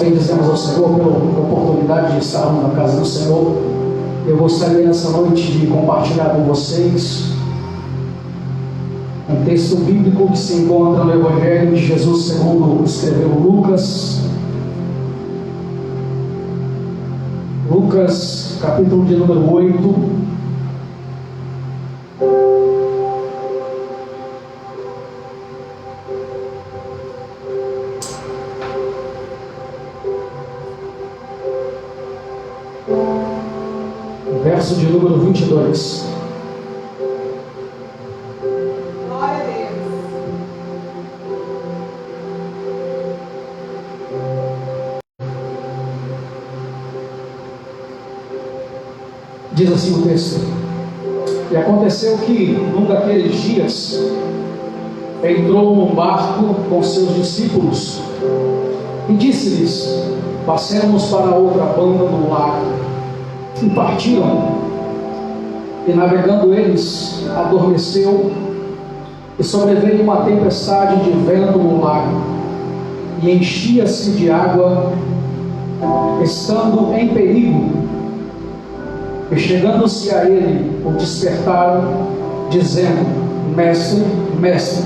bendizemos ao Senhor pela oportunidade de estarmos na casa do Senhor. Eu gostaria nessa noite de compartilhar com vocês um texto bíblico que se encontra no Evangelho de Jesus segundo escreveu Lucas. Lucas, capítulo de número 8. Verso de número 22. Glória a Deus. Diz assim o texto: E aconteceu que, num daqueles dias, entrou num barco com seus discípulos e disse-lhes: Passemos para outra banda do lago. E partiram, e navegando eles, adormeceu, e sobreveio uma tempestade de vento no lago, e enchia-se de água, estando em perigo. E chegando-se a ele, o despertaram, dizendo: Mestre, mestre,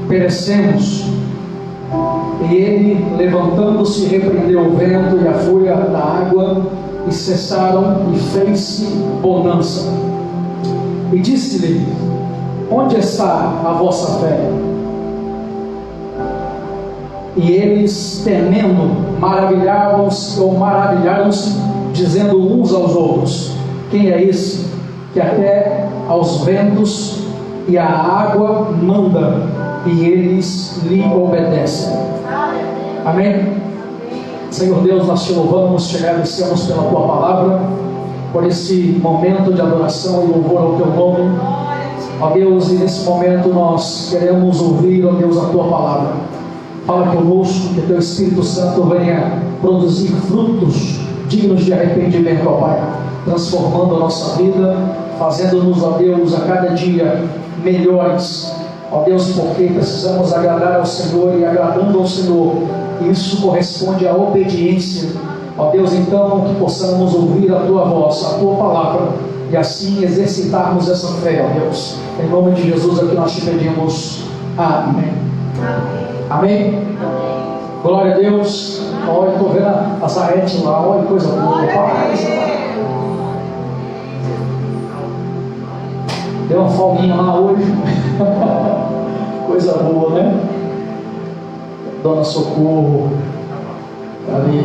perecemos. E ele, levantando-se, repreendeu o vento e a fúria da água, e cessaram, e fez-se bonança. E disse-lhe: Onde está a vossa fé? E eles, temendo, maravilharam-se, dizendo uns aos outros: Quem é esse que até aos ventos e à água manda, e eles lhe obedecem? Amém? Senhor Deus, nós te louvamos, te agradecemos pela tua palavra, por esse momento de adoração e louvor ao teu nome. Ó Deus, e nesse momento nós queremos ouvir, ó Deus, a tua palavra. Fala conosco, que teu Espírito Santo venha produzir frutos dignos de arrependimento, ó Pai, transformando a nossa vida, fazendo-nos, ó Deus, a cada dia melhores, ó Deus, porque precisamos agradar ao Senhor, e agradando ao Senhor, isso corresponde à obediência. Ó Deus, então, que possamos ouvir a tua voz, a tua palavra, e assim exercitarmos essa fé, ó Deus. Em nome de Jesus é que nós te pedimos. Amém. Amém. Amém. Glória a Deus. Olha, estou vendo a Zaete lá, olha que coisa boa. Deu uma folguinha lá hoje. Coisa boa, né? Dona Socorro ali,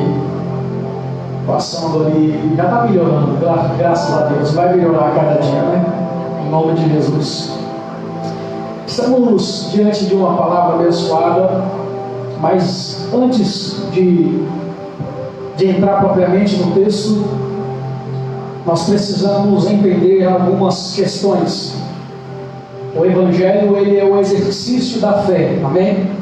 passando ali, já está melhorando, graças a Deus, vai melhorar a cada dia, né? Em nome de Jesus. Estamos diante de uma palavra abençoada, mas antes de entrar propriamente no texto, nós precisamos entender algumas questões. O Evangelho, ele é o exercício da fé, amém?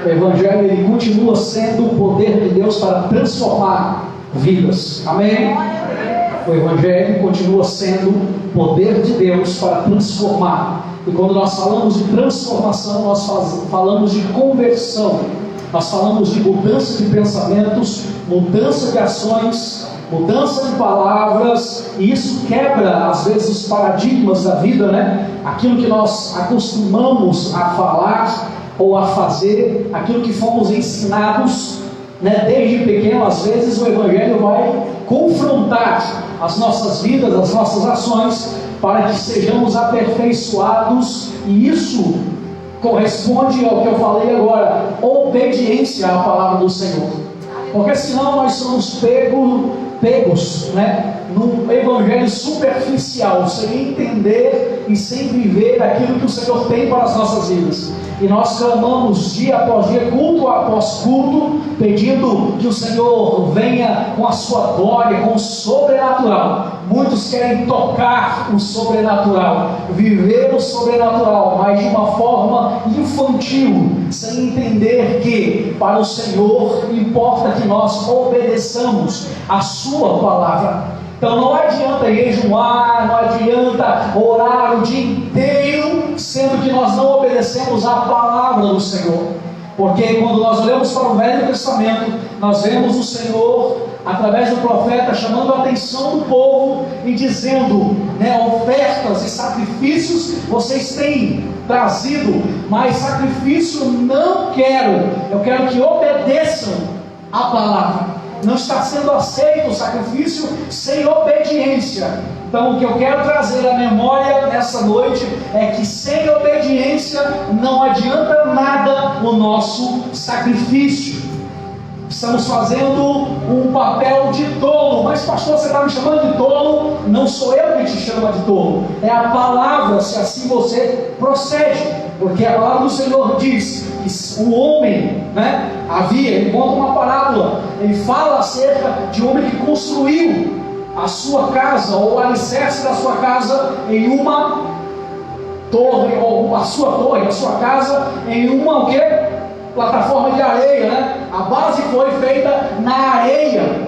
O Evangelho, ele continua sendo o poder de Deus para transformar vidas, amém? O Evangelho continua sendo o poder de Deus para transformar. E quando nós falamos de transformação, nós falamos de conversão, nós falamos de mudança de pensamentos, mudança de ações, mudança de palavras, e isso quebra às vezes os paradigmas da vida, né? Aquilo que nós acostumamos a falar ou a fazer, aquilo que fomos ensinados, né? Desde pequeno. Às vezes o Evangelho vai confrontar as nossas vidas, as nossas ações, para que sejamos aperfeiçoados, e isso corresponde ao que eu falei agora, obediência à palavra do Senhor, porque senão nós somos pegos, né, num evangelho superficial, sem entender e sem viver aquilo que o Senhor tem para as nossas vidas. E nós clamamos dia após dia, culto após culto, pedindo que o Senhor venha com a sua glória, com o sobrenatural. Muitos querem tocar o sobrenatural, viver o sobrenatural, mas de uma forma infantil, sem entender que para o Senhor importa que nós obedeçamos a sua palavra. Então não adianta jejuar, não adianta orar o dia inteiro, sendo que nós não obedecemos a palavra do Senhor. Porque quando nós olhamos para o Velho Testamento, nós vemos o Senhor, através do profeta, chamando a atenção do povo e dizendo, ofertas e sacrifícios vocês têm trazido, mas sacrifício não quero, eu quero que obedeçam a palavra. Não está sendo aceito o sacrifício sem obediência. Então o que eu quero trazer à memória nessa noite é que sem obediência não adianta nada o nosso sacrifício. Estamos fazendo um papel de tolo. Mas pastor, você está me chamando de tolo? Não sou eu que te chamo de tolo, é a palavra, se assim você procede. Porque a palavra do Senhor diz que o homem, ele conta uma parábola, ele fala acerca de um homem que construiu a sua casa, ou o alicerce da sua casa em uma torre, ou a sua casa em uma plataforma de areia, A base foi feita na areia.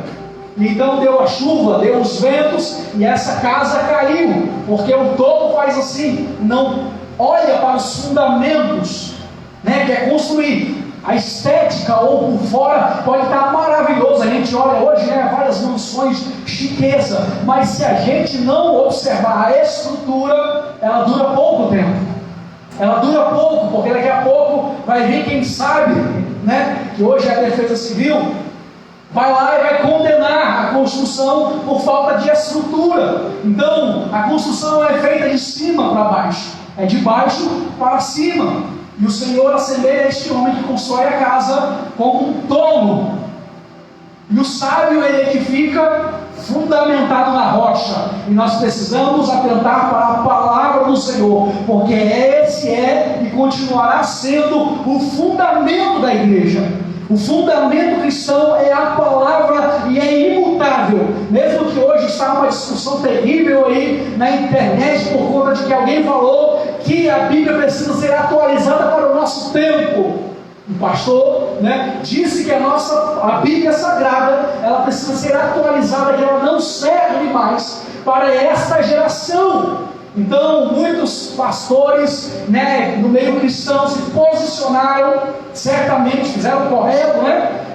Então deu a chuva, deu os ventos e essa casa caiu, porque o tolo faz assim, não olha para os fundamentos, que é construir. A estética ou por fora pode estar maravilhoso. A gente olha hoje, várias mansões, chiqueza, mas se a gente não observar a estrutura, ela dura pouco tempo. Ela dura pouco, porque daqui a pouco vai vir quem sabe, que hoje é a Defesa Civil, vai lá e vai condenar a construção por falta de estrutura. Então, a construção é feita de cima para baixo, é de baixo para cima. E o Senhor assemelha este homem que constrói a casa como um tolo. E o sábio, ele edifica fundamentado na rocha. E nós precisamos atentar para a palavra do Senhor, porque esse é e continuará sendo o fundamento da igreja. O fundamento cristão é a palavra e é imutável. Mesmo que hoje está uma discussão terrível aí na internet por conta de que alguém falou que a Bíblia precisa ser atualizada para o nosso tempo. O pastor disse que a Bíblia Sagrada ela precisa ser atualizada, que ela não serve mais para esta geração. Então muitos pastores no meio cristão se posicionaram, certamente fizeram o correto,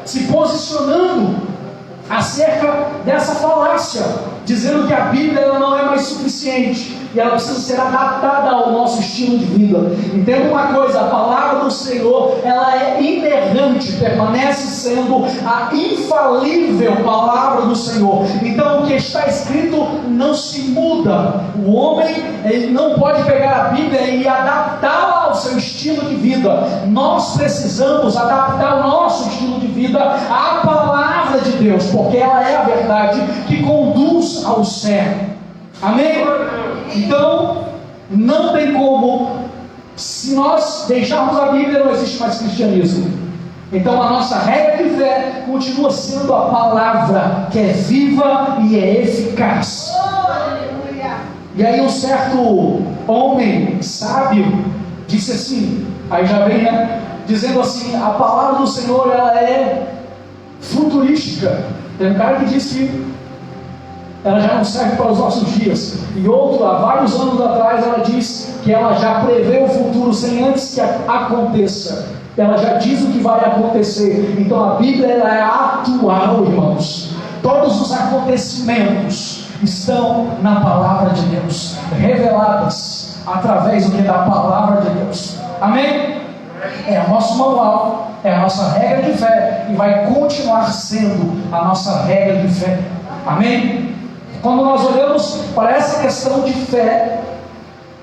se posicionando acerca dessa falácia, dizendo que a Bíblia ela não é mais suficiente e ela precisa ser adaptada ao nosso estilo de vida. Entenda uma coisa, a palavra do Senhor ela é inerrante, permanece sendo a infalível palavra do Senhor. Então o que está escrito não se muda. O homem ele não pode pegar a Bíblia e adaptá-la ao seu estilo de vida. Nós precisamos adaptar o nosso estilo de vida à palavra de Deus, porque ela é a verdade que conduz ao céu. Amém? Então, não tem como, se nós deixarmos a Bíblia, não existe mais cristianismo. Então, a nossa regra de fé continua sendo a palavra, que é viva e é eficaz. E aí, um certo homem sábio disse assim, aí já vem, dizendo assim: a palavra do Senhor ela é futurística. Tem um cara que diz que ela já não serve para os nossos dias, e outro, há vários anos atrás, ela diz que ela já prevê o futuro sem antes que aconteça. Ela já diz o que vai acontecer. Então a Bíblia ela é atual, irmãos. Todos os acontecimentos estão na palavra de Deus, reveladas através do que da palavra de Deus. Amém? É o nosso manual, é a nossa regra de fé, e vai continuar sendo a nossa regra de fé. Amém? Quando nós olhamos para essa questão de fé,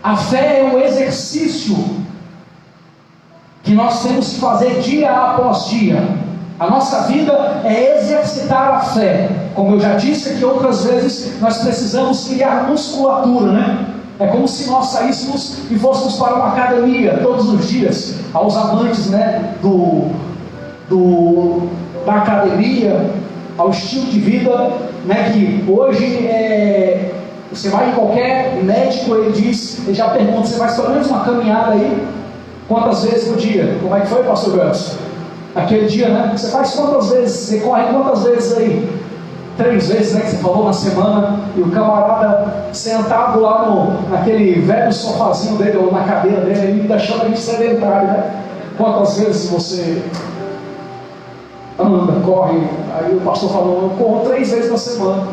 a fé é um exercício que nós temos que fazer dia após dia. A nossa vida é exercitar a fé. Como eu já disse aqui outras vezes, nós precisamos criar musculatura, É como se nós saíssemos e fôssemos para uma academia todos os dias. Aos amantes, da academia, ao estilo de vida, que hoje você vai em qualquer médico, ele já pergunta: você faz pelo menos uma caminhada aí? Quantas vezes por dia? Como é que foi, pastor Ganso? Aquele dia, você faz quantas vezes? Você corre quantas vezes aí? 3 vezes, que você falou na semana. E o camarada sentado lá naquele velho sofazinho dele, ou na cadeira dele, ele ainda chama de sedentário, Quantas vezes você anda, corre? Aí o pastor falou: eu corro 3 vezes na semana.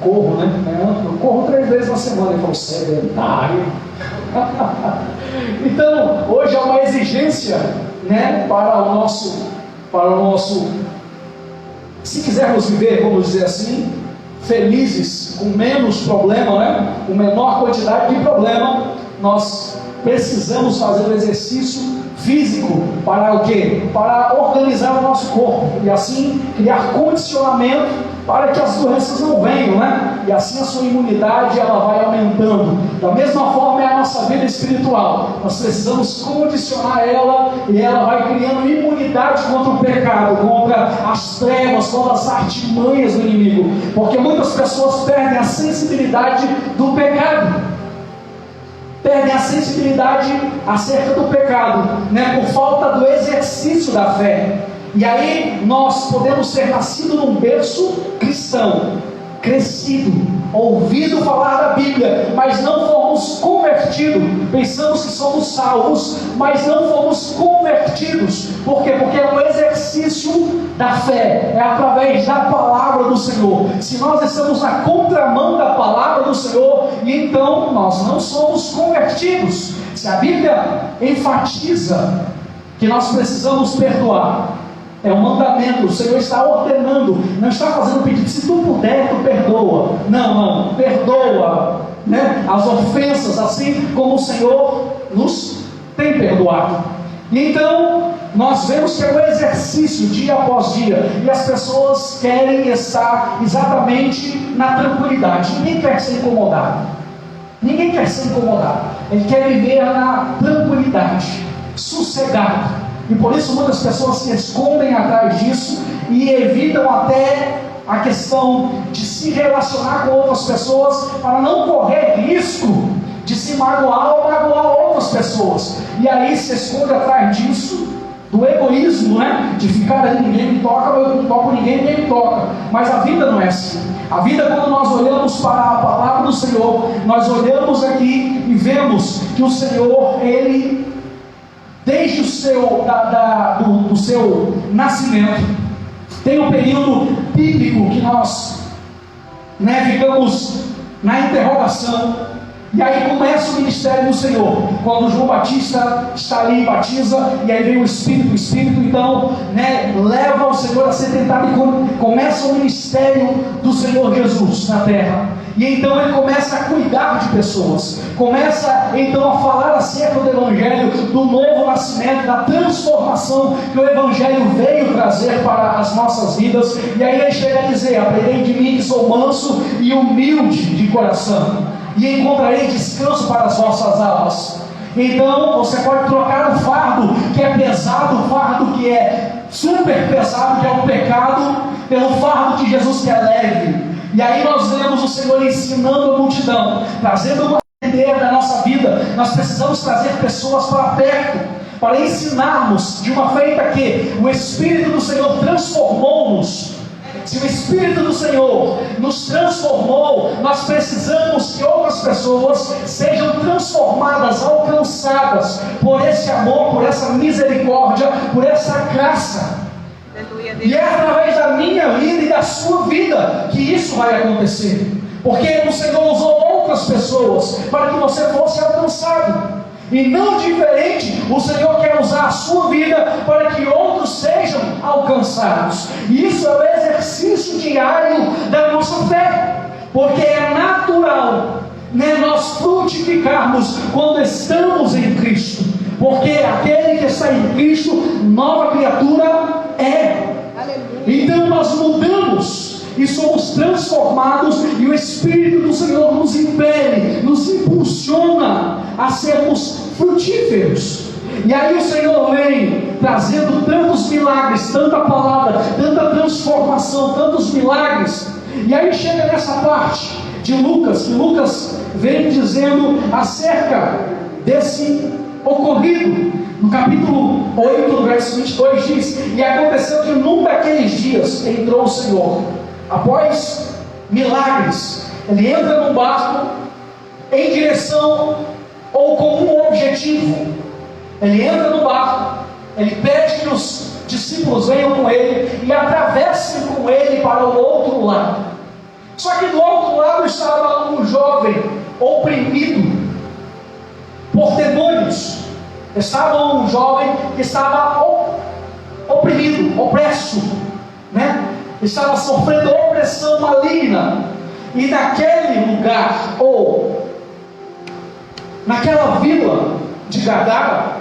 Corro, né? Eu corro 3 vezes na semana. Ele falou: sedentário. Então, hoje é uma exigência, né, para o nosso, se quisermos viver, vamos dizer assim, felizes, com menos problema, né, com menor quantidade de problema, nós precisamos fazer o exercício físico para o quê? Para organizar o nosso corpo e assim criar condicionamento para que as doenças não venham, né? E assim a sua imunidade ela vai aumentando. Da mesma forma é a nossa vida espiritual. Nós precisamos condicionar ela e ela vai criando imunidade contra o pecado, contra as trevas, contra as artimanhas do inimigo. Porque muitas pessoas perdem a sensibilidade do pecado. Perdem a sensibilidade acerca do pecado, né? Por falta do exercício da fé. E aí nós podemos ter nascido num berço cristão, crescido, ouvido falar da Bíblia, mas não fomos convertidos. Pensamos que somos salvos, mas não fomos convertidos. Por quê? Porque é um exercício da fé, é através da palavra do Senhor. Se nós estamos na contramão da palavra do Senhor, então nós não somos convertidos. Se a Bíblia enfatiza que nós precisamos perdoar, é um mandamento, o Senhor está ordenando, não está fazendo pedido, se tu puder, tu perdoa. Não, perdoa, né, as ofensas, assim como o Senhor nos tem perdoado. E então, nós vemos que é um exercício dia após dia, e as pessoas querem estar exatamente na tranquilidade. Ninguém quer ser incomodado, ninguém quer ser incomodado, ele quer viver na tranquilidade, sossegado. E por isso muitas pessoas se escondem atrás disso e evitam até a questão de se relacionar com outras pessoas para não correr risco de se magoar ou magoar outras pessoas. E aí se esconde atrás disso, do egoísmo, né? De ficar ali, ninguém me toca, eu não toco ninguém me toca. Mas a vida não é assim. A vida, quando nós olhamos para a palavra do Senhor, nós olhamos aqui e vemos que o Senhor, Ele, desde do seu nascimento, tem um período bíblico que nós, né, ficamos na interrogação. E aí começa o ministério do Senhor, quando João Batista está ali e batiza, e aí vem o Espírito então, né, leva o Senhor a ser tentado, e começa o ministério do Senhor Jesus na terra. E então ele começa a cuidar de pessoas, começa então a falar acerca do Evangelho, do novo nascimento, da transformação que o Evangelho veio trazer para as nossas vidas. E aí ele chega a dizer: aprendei de mim que sou manso e humilde de coração, e encontrarei descanso para as vossas almas. Então você pode trocar o fardo que é pesado, o fardo que é super pesado, que é o pecado, pelo fardo de Jesus que é leve. E aí nós vemos o Senhor ensinando a multidão, trazendo uma ideia da nossa vida. Nós precisamos trazer pessoas para perto, para ensinarmos de uma feita que o Espírito do Senhor transformou-nos. Se o Espírito do Senhor nos transformou, nós precisamos que outras pessoas sejam transformadas, alcançadas por esse amor, por essa misericórdia, por essa graça. E é através da minha vida e da sua vida que isso vai acontecer, porque o Senhor usou outras pessoas para que você fosse alcançado. E não diferente, o Senhor quer usar a sua vida para que outros sejam alcançados. E isso é o exercício diário da nossa fé, porque é natural, né, nós frutificarmos quando estamos em Cristo, porque aquele que está em Cristo, nova criatura é. Então nós mudamos e somos transformados, e o Espírito do Senhor nos impele, nos impulsiona a sermos frutíferos. E aí o Senhor vem trazendo tantos milagres, tanta palavra, tanta transformação, tantos milagres. E aí chega nessa parte de Lucas, que Lucas vem dizendo acerca desse ocorrido. No capítulo 8, no verso 22 diz: e aconteceu que num daqueles dias entrou o Senhor, após milagres, ele entra num barco em direção ou com um objetivo. Ele entra no barco Ele pede que os discípulos venham com ele e atravessem com ele para o outro lado. Só que do outro lado estava um jovem oprimido por demônios. Estava um jovem que estava oprimido, opresso, né? Estava sofrendo opressão maligna. E naquele lugar, ou naquela vila de Gadara,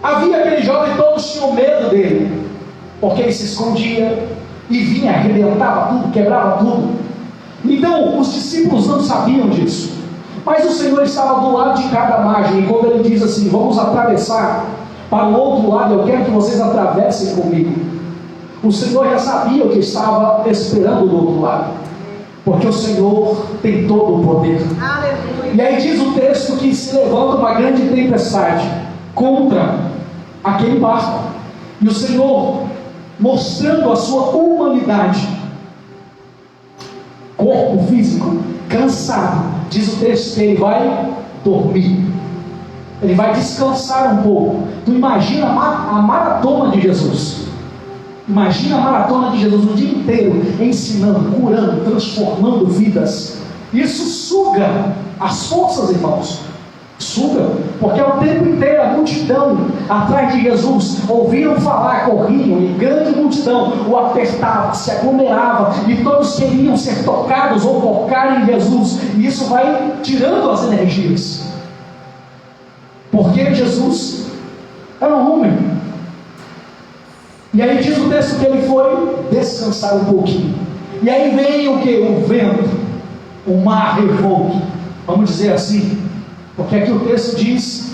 havia aquele jovem, todos tinham medo dele, porque ele se escondia e vinha, arrebentava tudo, quebrava tudo. Então os discípulos não sabiam disso, mas o Senhor estava do lado de cada margem. E quando ele diz assim: vamos atravessar para o outro lado, eu quero que vocês atravessem comigo, o Senhor já sabia o que estava esperando do outro lado, porque o Senhor tem todo o poder. Aleluia. E aí diz o texto que se levanta uma grande tempestade contra aquele barco, e o Senhor, mostrando a sua humanidade, corpo físico, cansado, diz o texto que ele vai dormir, ele vai descansar um pouco. Tu imagina a maratona de Jesus. Imagina a maratona de Jesus o dia inteiro, ensinando, curando, transformando vidas. Isso suga as forças, irmãos. Suga, porque o tempo inteiro a multidão atrás de Jesus ouviram falar, corriam, e grande multidão o apertava, se aglomerava, e todos queriam ser tocados ou tocar em Jesus. E isso vai tirando as energias, porque Jesus era um homem. E aí diz o texto que ele foi descansar um pouquinho. E aí vem o que? O vento, o mar revolto, vamos dizer assim, porque aqui o texto diz,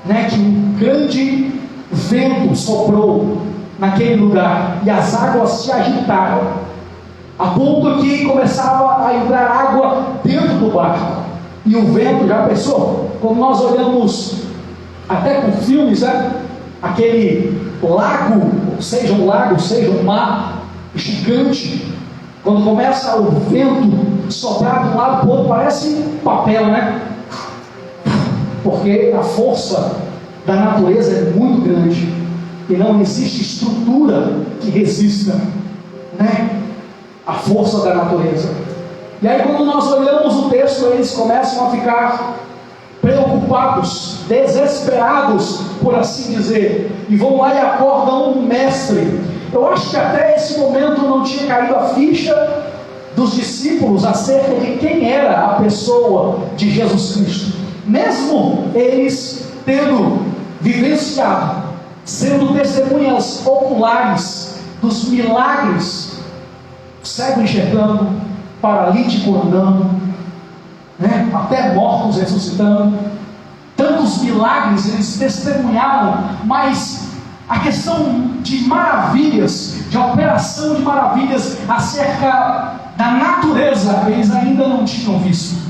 né, que um grande vento soprou naquele lugar, e as águas se agitaram, a ponto que começava a entrar água dentro do barco. E o vento, já pensou? Quando nós olhamos até com filmes, né, aquele lago, seja um lago, seja um mar gigante, quando começa o vento soprar de um lado para o outro, parece papel, né? Porque a força da natureza é muito grande e não existe estrutura que resista, né, a força da natureza. E aí quando nós olhamos o texto, eles começam a ficar preocupados, desesperados, por assim dizer, e vão lá e acordam um mestre. Eu acho que até esse momento não tinha caído a ficha dos discípulos acerca de quem era a pessoa de Jesus Cristo, mesmo eles tendo vivenciado, sendo testemunhas oculares dos milagres, cego enxergando, paralítico andando, né? Até mortos ressuscitando, tantos milagres eles testemunharam, mas a questão de maravilhas, de operação de maravilhas acerca da natureza, eles ainda não tinham visto.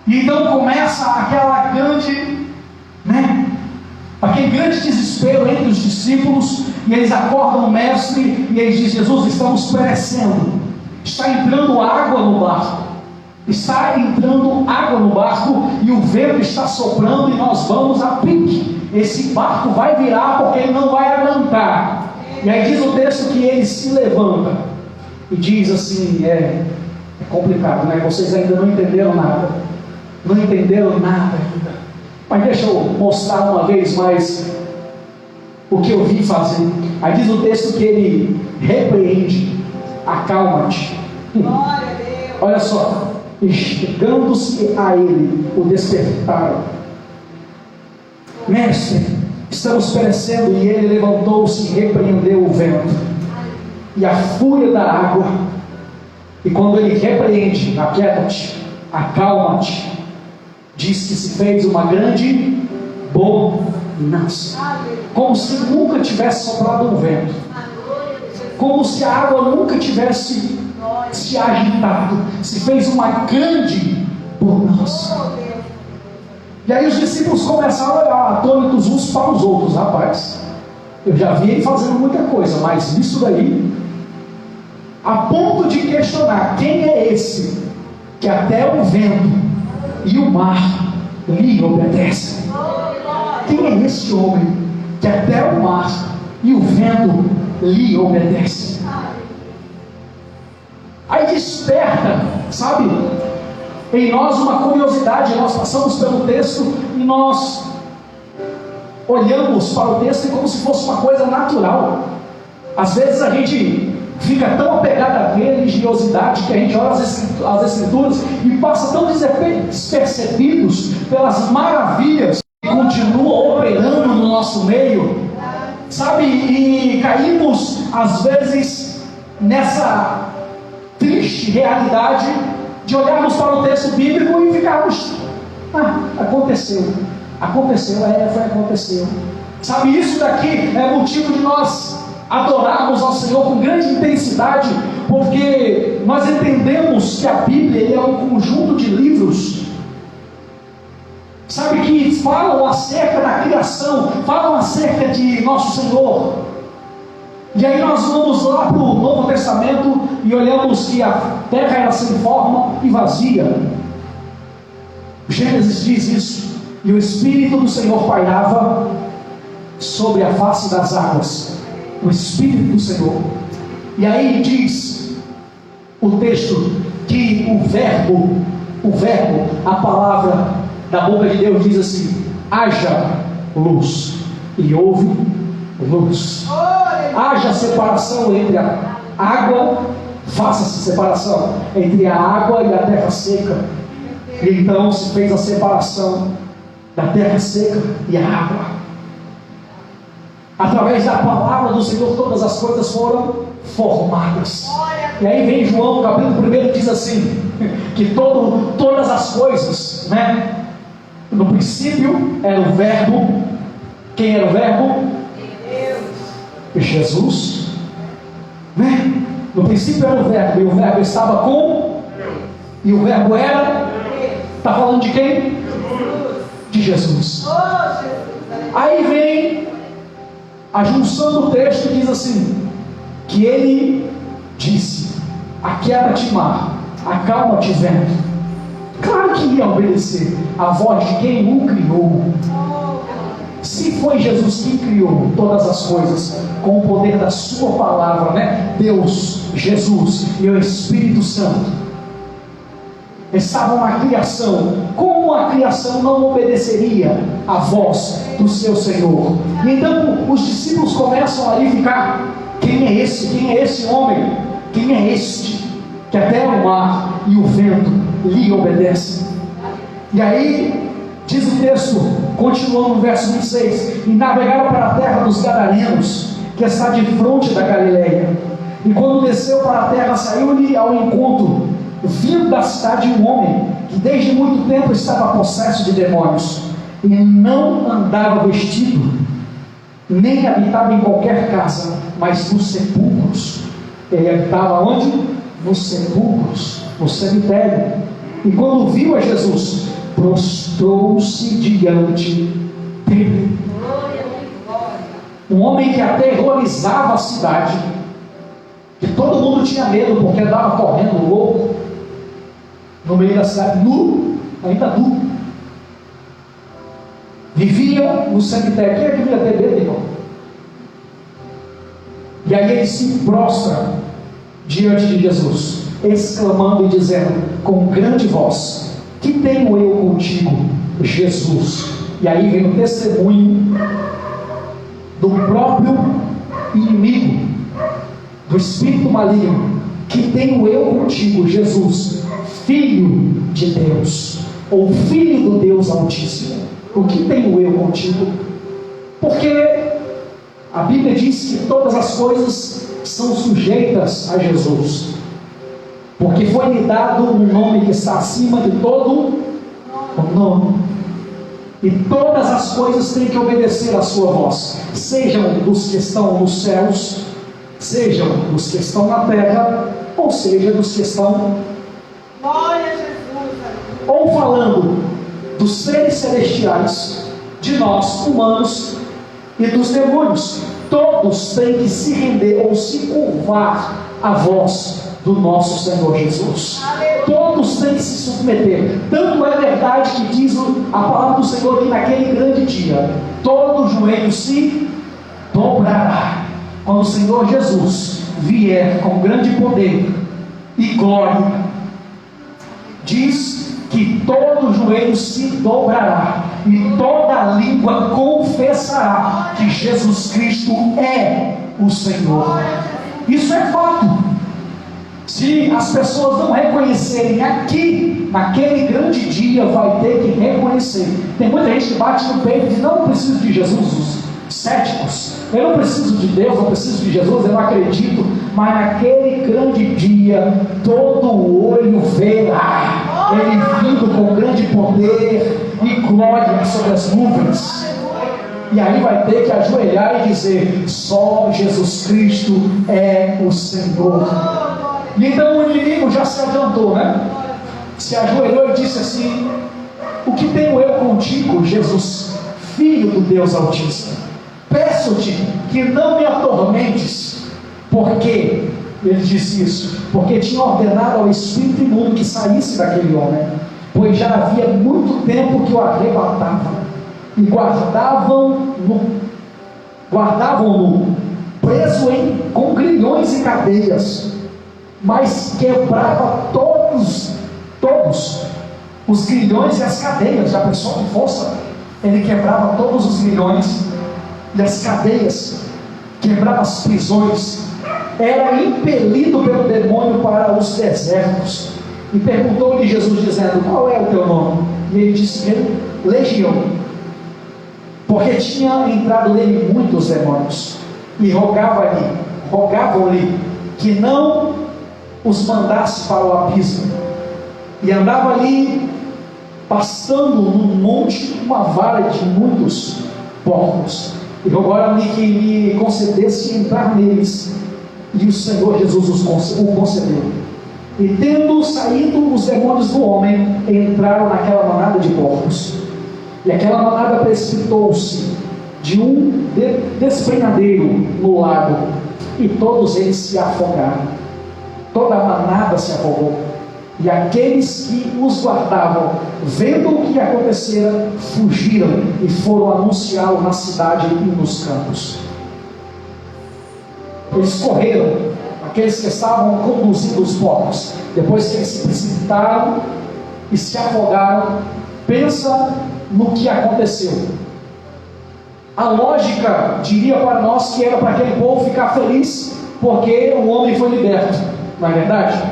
E então começa aquela grande, né, aquele grande desespero entre os discípulos, e eles acordam o mestre, e eles dizem: Jesus, estamos perecendo, está entrando água no barco. Está entrando água no barco e o vento está soprando e nós vamos a pique. Esse barco vai virar porque ele não vai aguentar. E aí diz o texto que ele se levanta e diz assim: é complicado, né? Vocês ainda não entenderam nada. Não entenderam nada ainda. Mas deixa eu mostrar uma vez mais o que eu vim fazer. Aí diz o texto que ele repreende: acalma-te. Glória a Deus. Olha só. E chegando-se a ele, o despertaram: mestre, estamos perecendo. E ele levantou-se e repreendeu o vento e a fúria da água. E quando ele repreende: aquieta-te, acalma-te, diz que se fez uma grande bonança, como se nunca tivesse soprado um vento, como se a água nunca tivesse se agitado, se fez uma grande bonança. E aí os discípulos começaram a olhar atônitos uns para os outros. Rapaz, eu já vi ele fazendo muita coisa, mas isso daí, a ponto de questionar: quem é esse que até o vento e o mar lhe obedecem? Quem é esse homem que até o mar e o vento lhe obedecem. Aí desperta, sabe, em nós uma curiosidade. Nós passamos pelo texto e nós olhamos para o texto como se fosse uma coisa natural. Às vezes a gente fica tão apegado à religiosidade que a gente olha as escrituras e passa tão despercebidos pelas maravilhas que continuam operando no nosso meio, sabe, e caímos às vezes nessa triste realidade de olharmos para o texto bíblico e ficarmos: aconteceu, aconteceu. Sabe, isso daqui é motivo de nós adorarmos ao Senhor com grande intensidade, porque nós entendemos que a Bíblia é um conjunto de livros, sabe, que falam acerca da criação, falam acerca de nosso Senhor. E aí nós vamos lá para o Novo Testamento e olhamos que a terra era sem forma e vazia. Gênesis diz isso: e o Espírito do Senhor pairava sobre a face das águas. O Espírito do Senhor. E aí diz o texto que o verbo, a palavra da boca de Deus diz assim: haja luz, e houve luz. Haja separação entre a água, faça-se separação entre a água e a terra seca. E então se fez a separação da terra seca e a água. Através da palavra do Senhor todas as coisas foram formadas. E aí vem João, capítulo 1, diz assim, que todas as coisas, né? No princípio era o verbo. Quem era o verbo? Deus. Jesus, né? No princípio era o verbo, e o verbo estava com, e o verbo era, está falando de quem? De Jesus. Aí vem a junção do texto, diz assim, que ele disse: aquieta-te mar, acalma-te vento. Claro que ia obedecer a voz de quem o criou. Se foi Jesus quem criou todas as coisas com o poder da sua palavra, né? Deus, Jesus e o Espírito Santo estavam na criação. Como a criação não obedeceria à voz do seu Senhor? E então os discípulos começam a ficar: quem é esse? Quem é esse homem? Quem é este que até o mar e o vento lhe obedecem? E aí diz o texto, continuando no verso 26: e navegaram para a terra dos Gadarenos, que está de fronte da Galileia. E quando desceu para a terra, saiu-lhe ao encontro, vindo da cidade, um homem que desde muito tempo estava possesso de demônios, e não andava vestido, nem habitava em qualquer casa, mas nos sepulcros. Ele habitava onde? Nos sepulcros, no cemitério. E quando viu a Jesus, prostrou-se diante dele. Um homem que aterrorizava a cidade, que todo mundo tinha medo, porque andava correndo louco no meio da cidade, nu, ainda nu. Vivia no cemitério. Quem é que devia ter medo, irmão? E aí ele se prostra diante de Jesus, exclamando e dizendo com grande voz: que tenho eu contigo, Jesus? E aí vem o testemunho do próprio inimigo, do espírito maligno: que tenho eu contigo, Jesus, Filho de Deus, ou Filho do Deus Altíssimo? O que tenho eu contigo? Porque a Bíblia diz que todas as coisas são sujeitas a Jesus, porque foi-lhe dado um nome que está acima de todo o nome, e todas as coisas têm que obedecer à sua voz, sejam dos que estão nos céus, sejam dos que estão na terra, ou seja, dos que estão, Glória a Jesus. ou falando dos seres celestiais, de nós humanos e dos demônios. Todos têm que se render ou se curvar à voz do nosso Senhor Jesus. Todos têm que se submeter. Tanto é verdade que diz a palavra do Senhor que naquele grande dia todo joelho se dobrará. Quando o Senhor Jesus vier com grande poder e glória, diz que todo joelho se dobrará e toda língua confessará que Jesus Cristo é o Senhor. Isso é fato. Se as pessoas não reconhecerem aqui, naquele grande dia, vai ter que reconhecer. Tem muita gente que bate no peito e diz: não preciso de Jesus. Os céticos: eu não preciso de Deus, não preciso de Jesus, eu não acredito. Mas naquele grande dia, todo olho verá Ele vindo com grande poder e glória sobre as nuvens. E aí vai ter que ajoelhar e dizer: só Jesus Cristo é o Senhor. E então o inimigo já se adiantou, né? Se ajoelhou e disse assim: o que tenho eu contigo, Jesus, Filho do Deus Altíssimo? Peço-te que não me atormentes. Por quê? Ele disse isso porque tinha ordenado ao espírito imundo que saísse daquele homem, pois já havia muito tempo que o arrebatavam e guardavam-no preso com grilhões e cadeias, mas quebrava todos os grilhões e as cadeias. Já pensou que força? Ele quebrava todos os grilhões e as cadeias, quebrava as prisões. Era impelido pelo demônio para os desertos. E perguntou-lhe Jesus, dizendo: qual é o teu nome? E ele disse: Legião, porque tinha entrado nele muitos demônios. E rogavam-lhe que não os mandasse para o abismo. E andava ali pastando num monte uma vara de muitos porcos. E rogaram-lhe que lhe concedesse entrar neles. E o Senhor Jesus o concedeu. E tendo saído os demônios do homem, entraram naquela manada de porcos. E aquela manada precipitou-se de um despenhadeiro no lago, e todos eles se afogaram. Toda a manada se afogou. E aqueles que os guardavam, vendo o que acontecera, fugiram e foram anunciá-lo na cidade e nos campos. Eles correram, aqueles que estavam conduzindo os porcos, depois que eles se precipitaram e se afogaram. Pensa no que aconteceu. A lógica diria para nós que era para aquele povo ficar feliz porque o homem foi liberto, não é verdade?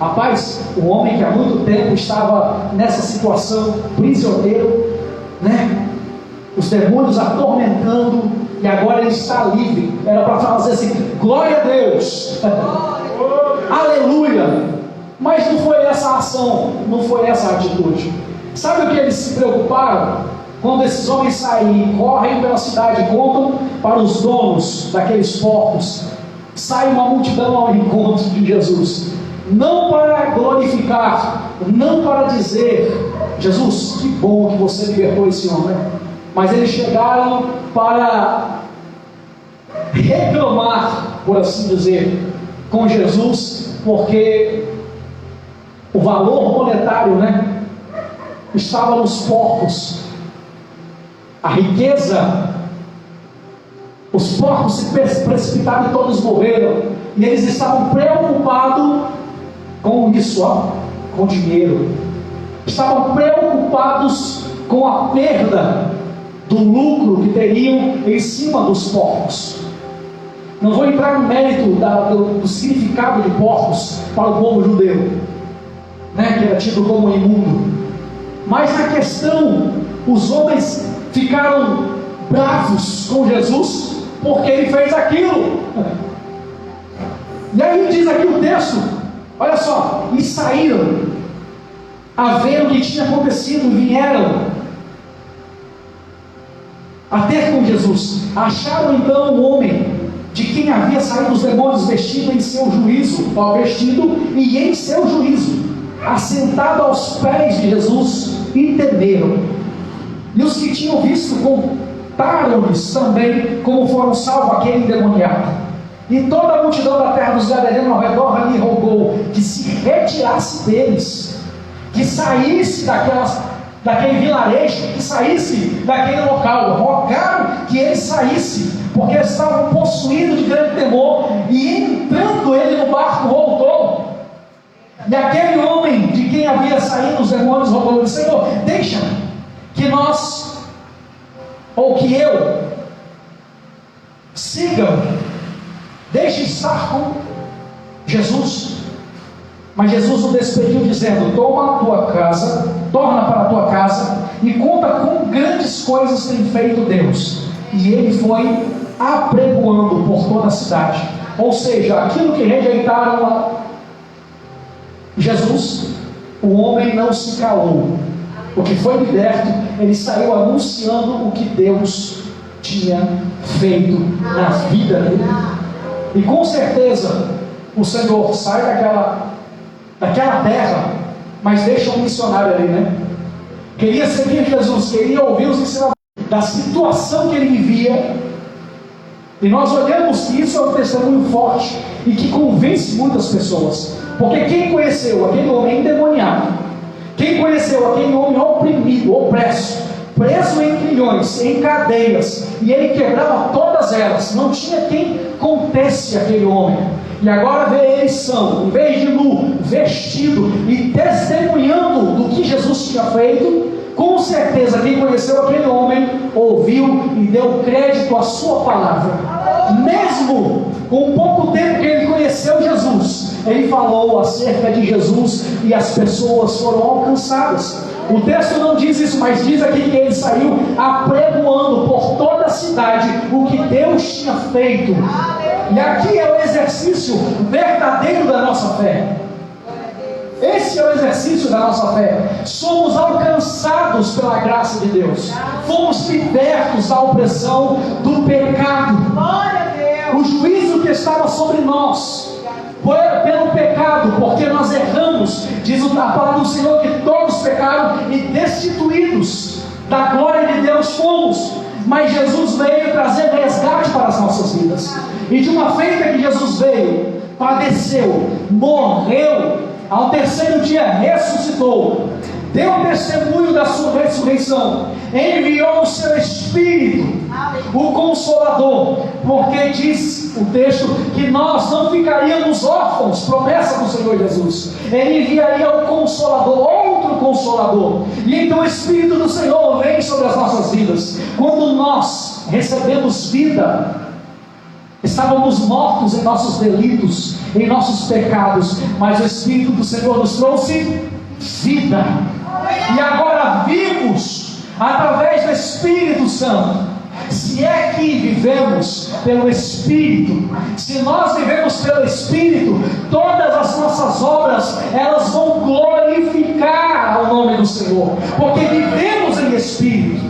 Rapaz, o homem que há muito tempo estava nessa situação, prisioneiro, né? Os demônios atormentando, e agora ele está livre. Era para fazer assim: glória a Deus, aleluia. Mas não foi essa a ação, não foi essa a atitude. Sabe o que eles se preocuparam? Quando esses homens saem, correm pela cidade, contam para os donos daqueles porcos, sai uma multidão ao encontro de Jesus, não para glorificar, não para dizer: Jesus, que bom que você libertou esse homem, mas eles chegaram para reclamar, por assim dizer, com Jesus, porque o valor monetário, né, estava nos porcos. A riqueza, os porcos se precipitaram e todos morreram, e eles estavam preocupados com isso, com dinheiro. Estavam preocupados com a perda do lucro que teriam em cima dos porcos. Não vou entrar no mérito do significado de porcos para o povo judeu, né, que era tido como imundo. Mas na questão, os homens ficaram bravos com Jesus porque ele fez aquilo. E aí diz aqui o texto, olha só: e saíram a ver o que tinha acontecido, vieram a ter com Jesus. Acharam então o homem de quem havia saído os demônios vestido em seu juízo, e em seu juízo, assentado aos pés de Jesus, e temeram. E os que tinham visto contaram-lhes também como foram salvos aquele endemoniado. E toda a multidão da terra dos Gadarenos ao redor lhe rogou que se retirasse deles, que saísse daquele vilarejo, que saísse daquele local. Rogaram que ele saísse, porque estavam possuídos de grande temor. E entrando ele no barco, voltou. E aquele homem de quem havia saído os demônios rogou: Senhor, deixa que nós, ou que eu, siga, deixe estar com Jesus. Mas Jesus o despediu, dizendo: torna para a tua casa e conta com grandes coisas tem feito Deus. E ele foi apregoando por toda a cidade. Ou seja, aquilo que rejeitaram a Jesus, o homem não se calou. O que foi liberto, ele saiu anunciando o que Deus tinha feito na vida dele. E com certeza o Senhor sai daquela terra, mas deixa um missionário ali, né? Queria seguir Jesus, queria ouvir os ensinamentos da situação que ele vivia. E nós olhamos que isso é um testemunho forte e que convence muitas pessoas. Porque quem conheceu aquele homem endemoniado, quem conheceu aquele homem oprimido, opresso, preso em grilhões, em cadeias, e ele quebrava todas elas, não tinha quem contesse aquele homem. E agora vê ele são, em vez de nu, vestido e testemunhando do que Jesus tinha feito. Com certeza quem conheceu aquele homem ouviu e deu crédito à sua palavra. Mesmo com pouco tempo que ele conheceu Jesus, ele falou acerca de Jesus e as pessoas foram alcançadas. O texto não diz isso, mas diz aqui que ele saiu apregoando por toda a cidade o que Deus tinha feito. E aqui é o exercício verdadeiro da nossa fé. Esse é o exercício da nossa fé. Somos alcançados pela graça de Deus. Fomos libertos da opressão do pecado. O juízo que estava sobre nós foi pelo pecado, porque nós erramos. Diz a palavra do Senhor que todos pecaram e destituídos da glória de Deus fomos. Mas Jesus veio trazer resgate para as nossas vidas. E de uma feita que Jesus veio, padeceu, morreu, ao terceiro dia ressuscitou, deu testemunho da sua ressurreição, enviou o seu Espírito, o Consolador, porque diz o texto que nós não ficaríamos órfãos, promessa do Senhor Jesus. Ele enviaria o Consolador, outro Consolador, e então o Espírito do Senhor vem sobre as nossas vidas. Quando nós recebemos vida, estávamos mortos em nossos delitos, em nossos pecados, mas o Espírito do Senhor nos trouxe vida, e agora vivos através do Espírito Santo. Se é que vivemos pelo Espírito, se nós vivemos pelo Espírito, todas as nossas obras, elas vão glorificar o nome do Senhor, porque vivemos em Espírito,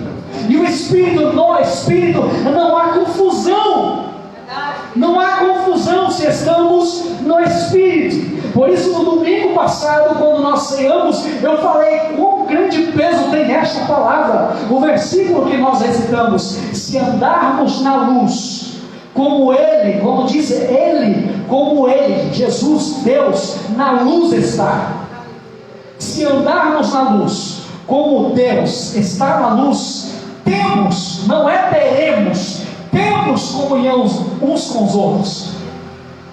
e o Espírito, no Espírito não há confusão. Não há confusão se estamos no Espírito. Por isso, no domingo passado, quando nós ceamos, eu falei quão grande peso tem esta palavra. O versículo que nós recitamos: se andarmos na luz, como Ele, como diz Ele, como Ele, Jesus, Deus, na luz está. Se andarmos na luz, como Deus está na luz, temos, não é teremos, temos comunhão uns com os outros.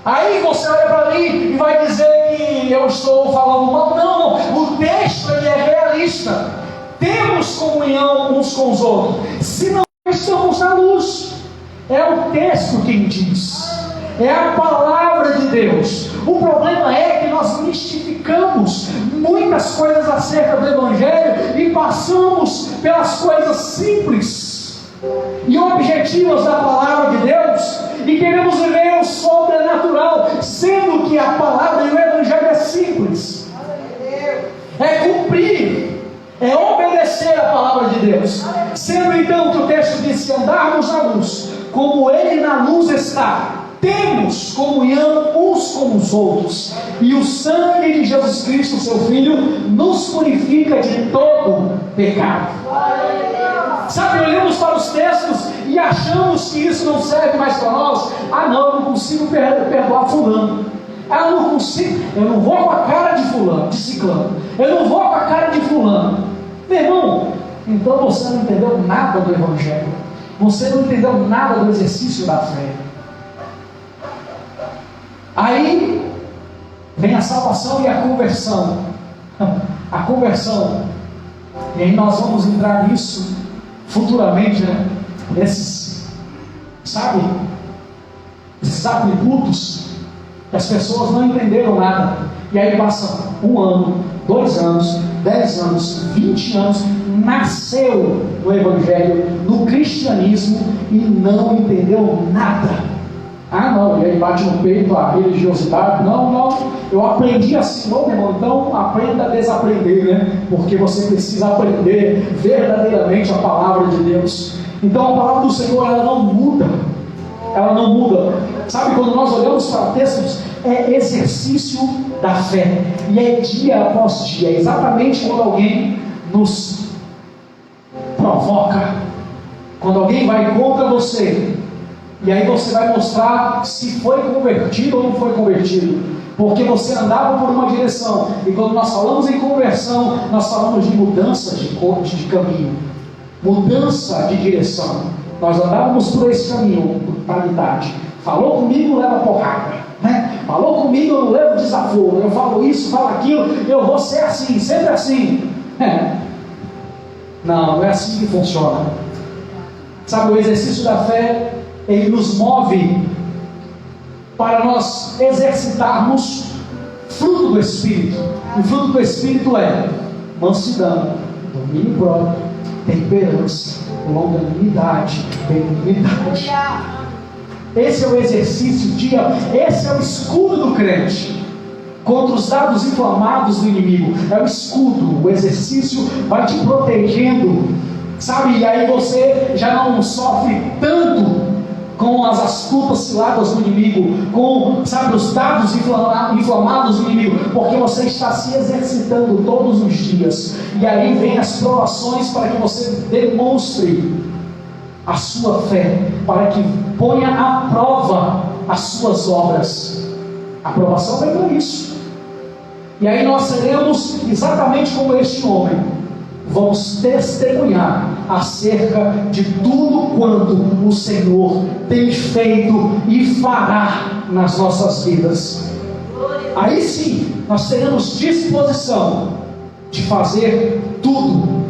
Aí você olha para mim e vai dizer que eu estou falando mal. Não, o texto ele é realista. Temos comunhão uns com os outros, se não estamos na luz. É o texto quem diz, é a palavra de Deus. O problema é que nós mistificamos muitas coisas acerca do Evangelho e passamos pelas coisas simples e objetivas da palavra de Deus e queremos viver o sobrenatural, sendo que a palavra e o Evangelho é simples, é cumprir, é obedecer a palavra de Deus. Sendo então que o texto diz: se andarmos na luz, como Ele na luz está, temos comunhão uns com os outros, e o sangue de Jesus Cristo, seu Filho, nos purifica de todo pecado. sabe, olhamos para os textos e achamos que isso não serve mais para nós. Ah não, eu não consigo perdoar fulano. Ah, eu não consigo, eu não vou com a cara de fulano, de ciclano. Eu não vou com a cara de fulano. Meu irmão, então você não entendeu nada do Evangelho. Você não entendeu nada do exercício da fé. Aí vem a salvação e a conversão. A conversão. E aí nós vamos entrar nisso futuramente, né? Esses atributos que as pessoas não entenderam nada. E aí passa 1 ano, 2 anos, 10 anos, 20 anos, nasceu no Evangelho, no cristianismo e não entendeu nada. Ah não, e aí bate no peito a religiosidade. Não, eu aprendi assim. Não, meu irmão, então aprenda a desaprender, né? Porque você precisa aprender verdadeiramente a palavra de Deus. Então a palavra do Senhor, ela não muda. Ela não muda. Sabe, quando nós olhamos para textos, é exercício da fé. E é dia após dia. É exatamente quando alguém nos provoca. Quando alguém vai contra você. E aí você vai mostrar se foi convertido ou não foi convertido. Porque você andava por uma direção. E quando nós falamos em conversão, nós falamos de mudança de caminho. Mudança de direção. Nós andávamos por esse caminho, por paridade. Falou comigo, leva porrada, né? Falou comigo, eu não levo desaforo. Eu falo isso, falo aquilo, eu vou ser assim, sempre assim. Não é assim que funciona. Sabe, o exercício da fé, ele nos move para nós exercitarmos fruto do Espírito. E o fruto do Espírito é mansidão, domínio próprio, temperança, longanimidade, benignidade. Esse é o exercício esse é o escudo do crente contra os dardos inflamados do inimigo. É o escudo, o exercício vai te protegendo, sabe? E aí você já não sofre tanto com as astutas ciladas do inimigo, com, sabe, os dardos inflamados do inimigo, porque você está se exercitando todos os dias. E aí vem as provações para que você demonstre a sua fé, para que ponha à prova as suas obras. A aprovação vem para isso. E aí nós seremos exatamente como este homem. Vamos testemunhar acerca de tudo quanto o Senhor tem feito e fará nas nossas vidas. Aí sim, nós teremos disposição de fazer tudo,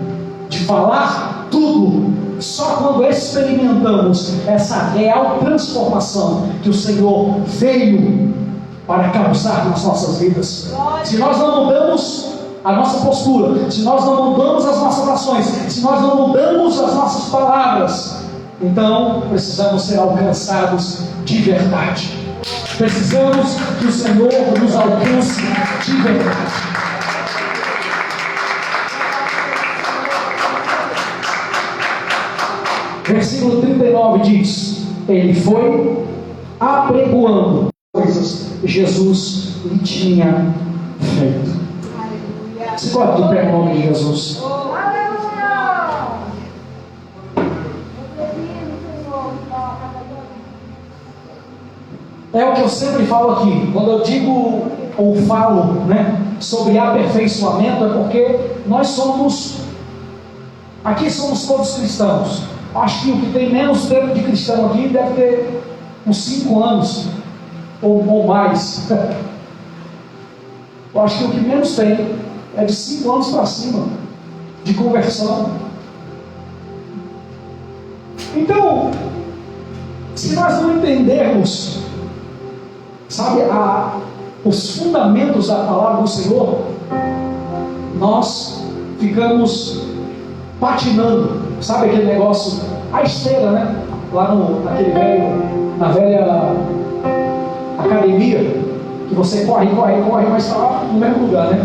de falar tudo, só quando experimentamos essa real transformação que o Senhor veio para causar nas nossas vidas. Se nós não mudamos a nossa postura, se nós não mudamos as nossas ações, se nós não mudamos as nossas palavras, então precisamos ser alcançados de verdade. Precisamos que o Senhor nos alcance de verdade. Versículo 39 diz: Ele foi apregoando coisas que Jesus lhe tinha feito. Você pode ir pelo nome de Jesus. É o que eu sempre falo aqui. Quando eu digo ou falo, né, sobre aperfeiçoamento, é porque nós somos, aqui somos todos cristãos. Acho que o que tem menos tempo de cristão aqui deve ter uns 5 anos ou mais. Eu acho que o que menos tem é de 5 anos para cima de conversão. Então, se nós não entendermos, sabe, os fundamentos da palavra do Senhor, nós ficamos patinando. Sabe aquele negócio, a esteira, né? Lá na velha academia, que você corre, mas está lá no mesmo lugar, né?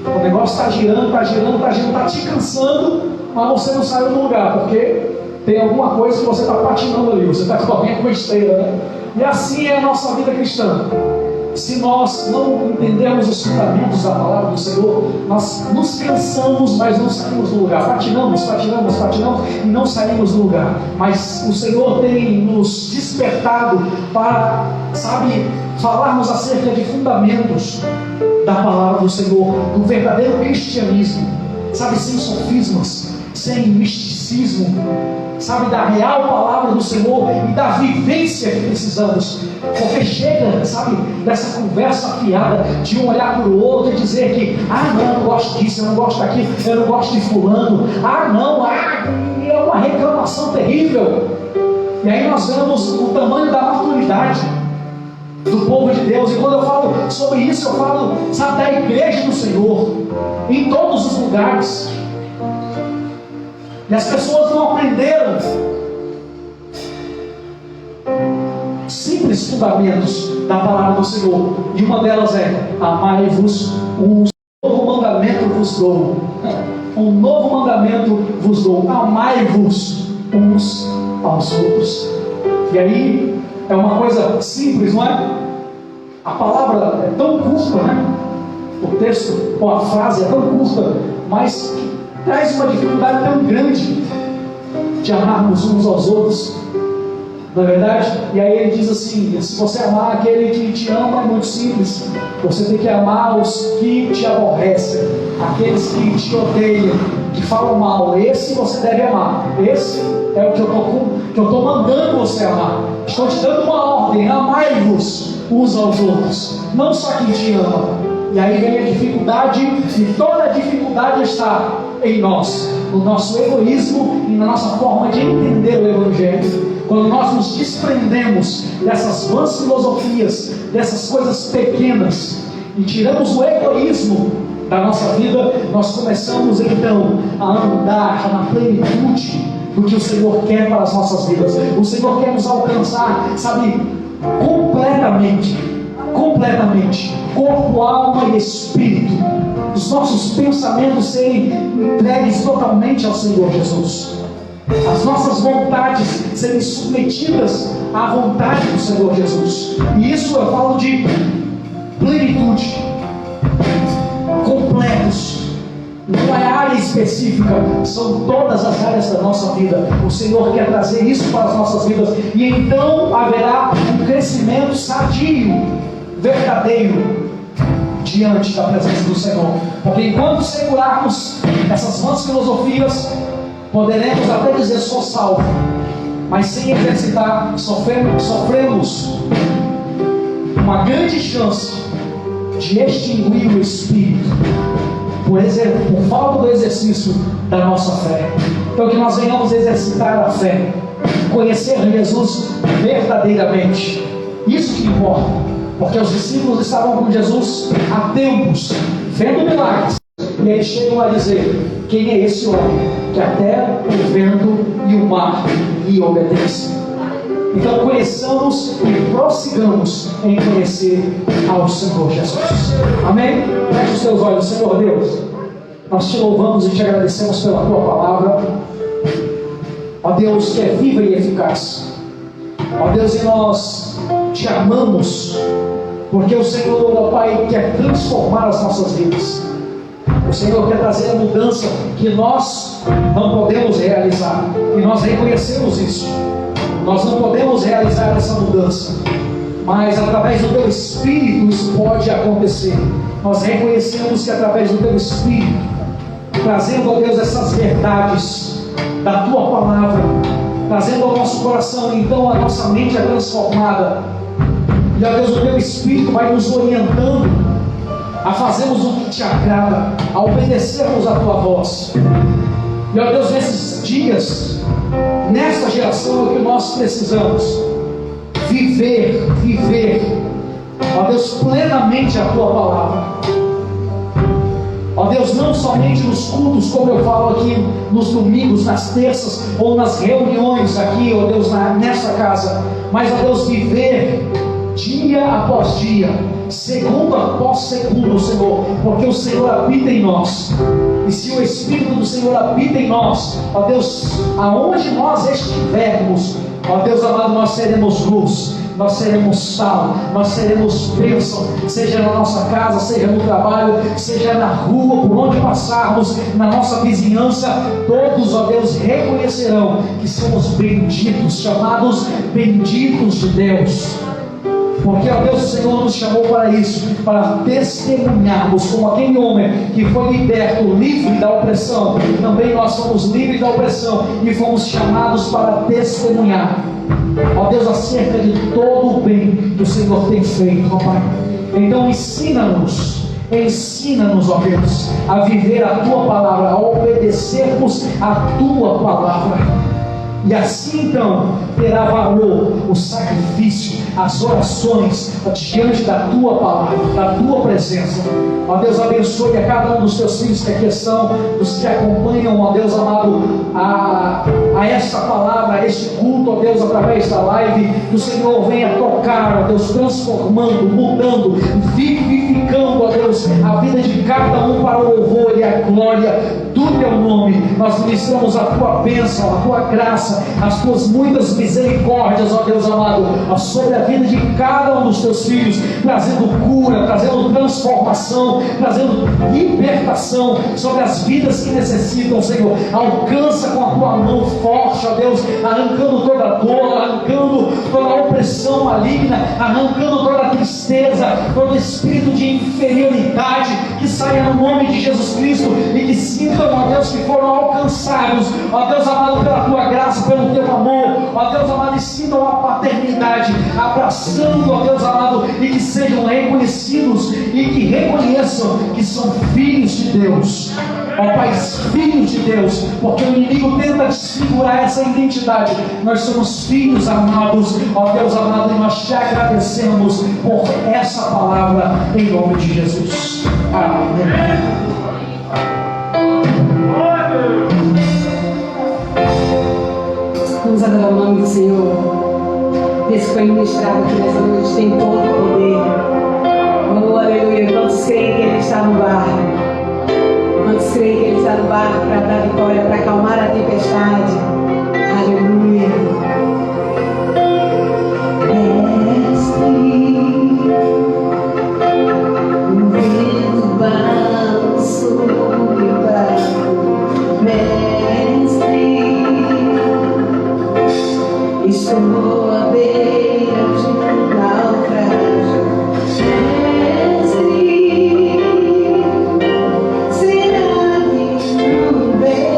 O negócio está girando, está te cansando, mas você não saiu do lugar, porque tem alguma coisa que você está patinando ali, você está correndo com a esteira, né? E assim é a nossa vida cristã. se nós não entendermos os fundamentos da palavra do Senhor, nós nos cansamos, mas não saímos do lugar. Patinamos e não saímos do lugar. Mas o Senhor tem nos despertado para, falarmos acerca de fundamentos da palavra do Senhor, do verdadeiro cristianismo, sem sofismas, sem misticismo, da real palavra do Senhor e da vivência que precisamos. Porque chega, dessa conversa fiada de um olhar para o outro e dizer que, não, eu não gosto disso, eu não gosto daquilo, eu não gosto de fulano, é uma reclamação terrível. E aí nós vemos o tamanho da maturidade do povo de Deus. E quando eu falo sobre isso, eu falo, da igreja do Senhor, em todos os lugares. E as pessoas não aprenderam simples fundamentos da palavra do Senhor. E uma delas é: amai-vos uns. Um novo mandamento vos dou. Um novo mandamento vos dou. Amai-vos uns aos outros. E aí é uma coisa simples, não é? A palavra é tão curta, né? O texto ou a frase é tão curta, mas traz uma dificuldade tão grande de amarmos uns aos outros, não é verdade? E aí ele diz assim: se você amar aquele que te ama, é muito simples. Você tem que amar os que te aborrecem, aqueles que te odeiam, que falam mal. Esse você deve amar. Esse é o que eu estou mandando você amar. Estou te dando uma ordem: amai-vos uns aos outros, não só quem te ama. E aí vem a dificuldade, e toda a dificuldade está em nós, no nosso egoísmo e na nossa forma de entender o Evangelho. Quando nós nos desprendemos dessas vãs filosofias, dessas coisas pequenas, e tiramos o egoísmo da nossa vida, nós começamos então a andar na plenitude do que o Senhor quer para as nossas vidas. O Senhor quer nos alcançar, completamente, corpo, alma e espírito. Os nossos pensamentos serem entregues totalmente ao Senhor Jesus. As nossas vontades serem submetidas à vontade do Senhor Jesus. E isso eu falo de plenitude, completos. Não é área específica, são todas as áreas da nossa vida. O Senhor quer trazer isso para as nossas vidas, e então haverá um crescimento sadio, verdadeiro, diante da presença do Senhor. Porque enquanto segurarmos essas vãs filosofias, poderemos até dizer sou salvo, mas sem exercitar, sofremos uma grande chance de extinguir o Espírito por falta do exercício da nossa fé. Então que nós venhamos exercitar a fé, conhecer Jesus verdadeiramente. Isso que importa, porque os discípulos estavam com Jesus há tempos, vendo milagres, e eles chegam a dizer: quem é esse homem que até o vento e o mar lhe obedecem? Então conheçamos e prossigamos em conhecer ao Senhor Jesus. Amém? Feche os teus olhos. Senhor Deus, nós te louvamos e te agradecemos pela tua palavra, ó Deus, que é viva e eficaz. Ó Deus, e nós te amamos, porque o Senhor, ó Pai, quer transformar as nossas vidas. O Senhor quer trazer a mudança que nós não podemos realizar, e nós reconhecemos isso. Nós não podemos realizar essa mudança, mas através do Teu Espírito isso pode acontecer. Nós reconhecemos que através do Teu Espírito, trazendo a Deus essas verdades da Tua Palavra, trazendo ao nosso coração, então a nossa mente é transformada, e ó Deus, o Teu Espírito vai nos orientando a fazermos o que Te agrada, a obedecermos a Tua voz. E ó Deus, nesses dias, nesta geração, é o que nós precisamos viver, ó Deus, plenamente a Tua Palavra. Ó Deus, não somente nos cultos, como eu falo aqui nos domingos, nas terças, ou nas reuniões aqui, ó Deus, nesta casa, mas ó Deus, viver dia após dia, segundo após segundo, Senhor, porque o Senhor habita em nós. E se o Espírito do Senhor habita em nós, ó Deus, aonde nós estivermos, ó Deus amado, nós seremos luz, nós seremos sal, nós seremos bênção, seja na nossa casa, seja no trabalho, seja na rua, por onde passarmos, na nossa vizinhança, todos, ó Deus, reconhecerão que somos benditos, chamados benditos de Deus. Porque, ó Deus, o Senhor nos chamou para isso, para testemunharmos como aquele homem que foi liberto, livre da opressão. Também nós somos livres da opressão e fomos chamados para testemunhar, ó Deus, acerca de todo o bem que o Senhor tem feito, ó Pai. Então ensina-nos, ó Deus, a viver a Tua palavra, a obedecermos a Tua palavra. E assim então terá valor o sacrifício, as orações diante da Tua palavra, da Tua presença. Ó Deus, abençoe a cada um dos Teus filhos que aqui estão, dos que acompanham, ó Deus amado, a esta palavra, a este culto, ó Deus, através da live. Que o Senhor venha tocar, ó Deus, transformando, mudando, vivificando, ó Deus, a vida de cada um para o louvor e a glória do Teu nome. Nós ministramos a Tua bênção, a Tua graça, as Tuas muitas misericórdias, ó Deus amado, sobre a vida de cada um dos Teus filhos, trazendo cura, trazendo transformação, trazendo libertação sobre as vidas que necessitam, Senhor. Alcança com a Tua mão forte, ó Deus, arrancando toda a dor, arrancando toda a opressão maligna, arrancando toda a tristeza, todo espírito de inferioridade, que saia no nome de Jesus Cristo e que sintam, ó Deus, que foram alcançados, ó Deus amado, pela Tua graça, pelo Teu amor, ó Deus amado, e sintam a paternidade, abraçando, ó Deus amado, e que sejam reconhecidos e que reconheçam que são filhos de Deus, ó Pai, filhos de Deus, porque o inimigo tenta desfigurar essa identidade. Nós somos filhos amados, ó Deus amado, e nós Te agradecemos por essa palavra, em nome de Jesus. Amém. Vamos adorar o nome do Senhor. Esse foi ministrado aqui nessa noite, tem todo o poder. Oh, aleluia. Quantos creem que Ele está no barco? Quantos creem que Ele está no barco para dar vitória, para acalmar a tempestade? Aleluia. O vento balança sobre o barco. Estou à beira de um naufrágio. Mestre, será que não vem?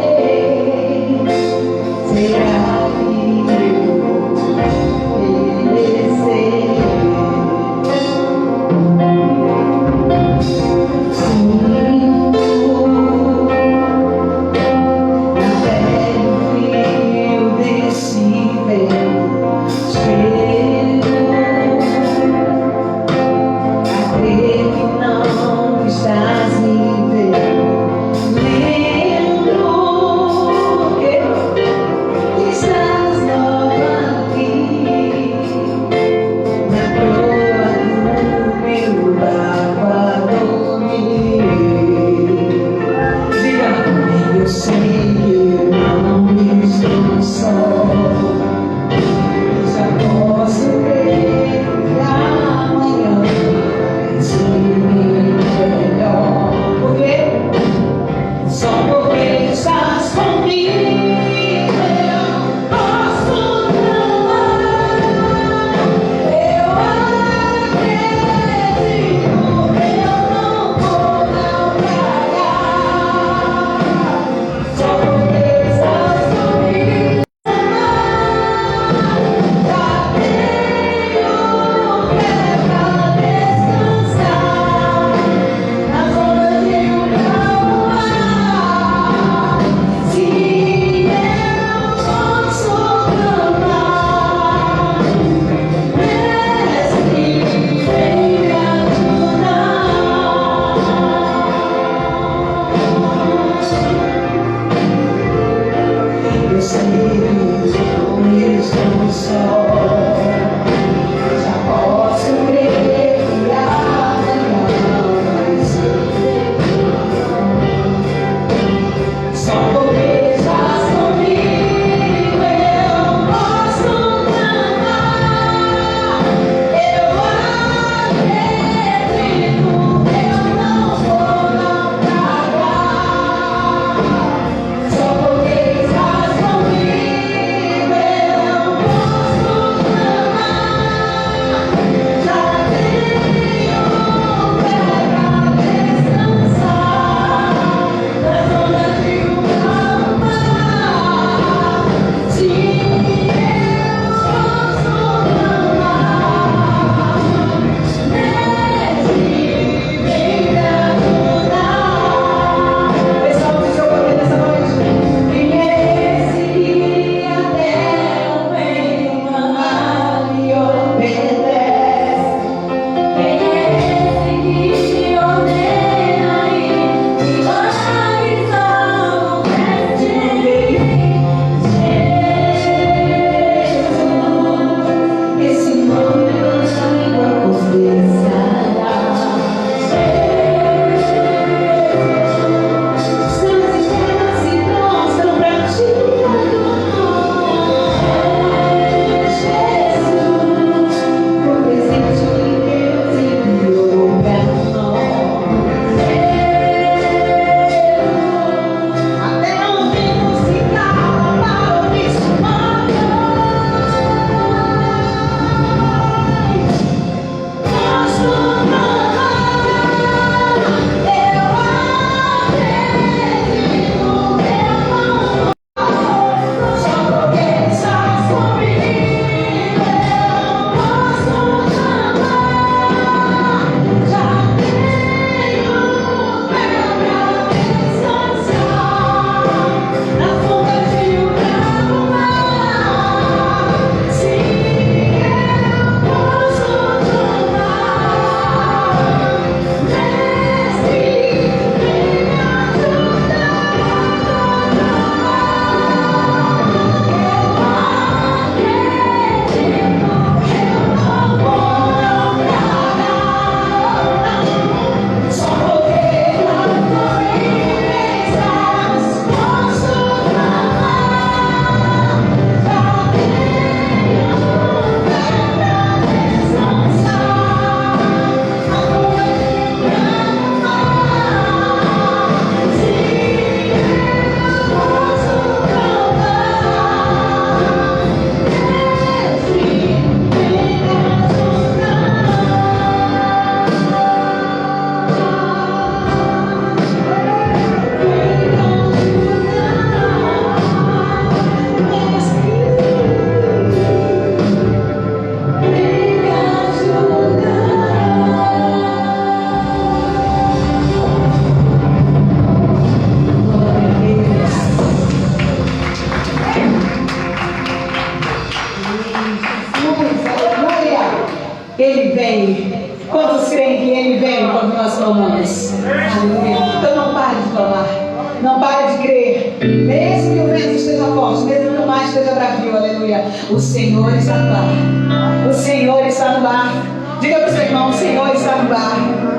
mesmo que o vento esteja forte, mesmo que o mar esteja bravio, aleluia, o Senhor está no barco. O Senhor está no barco. Diga para o seu irmão, o Senhor está no barco.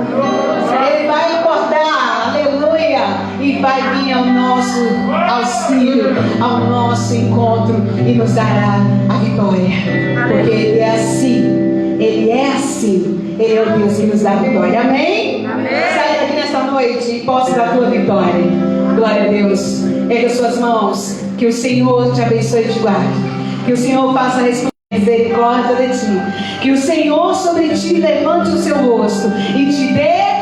Ele vai acordar, aleluia, e vai vir ao nosso auxílio, ao nosso encontro e nos dará a vitória. Porque Ele é assim, Ele é assim, Ele é o Deus que nos dá a vitória. Amém? Saia daqui nesta noite e posse da tua vitória. Glória a Deus. Erga suas mãos, que o Senhor te abençoe e te guarde. Que o Senhor faça responder misericórdia de ti. Que o Senhor sobre ti levante o seu rosto e te dê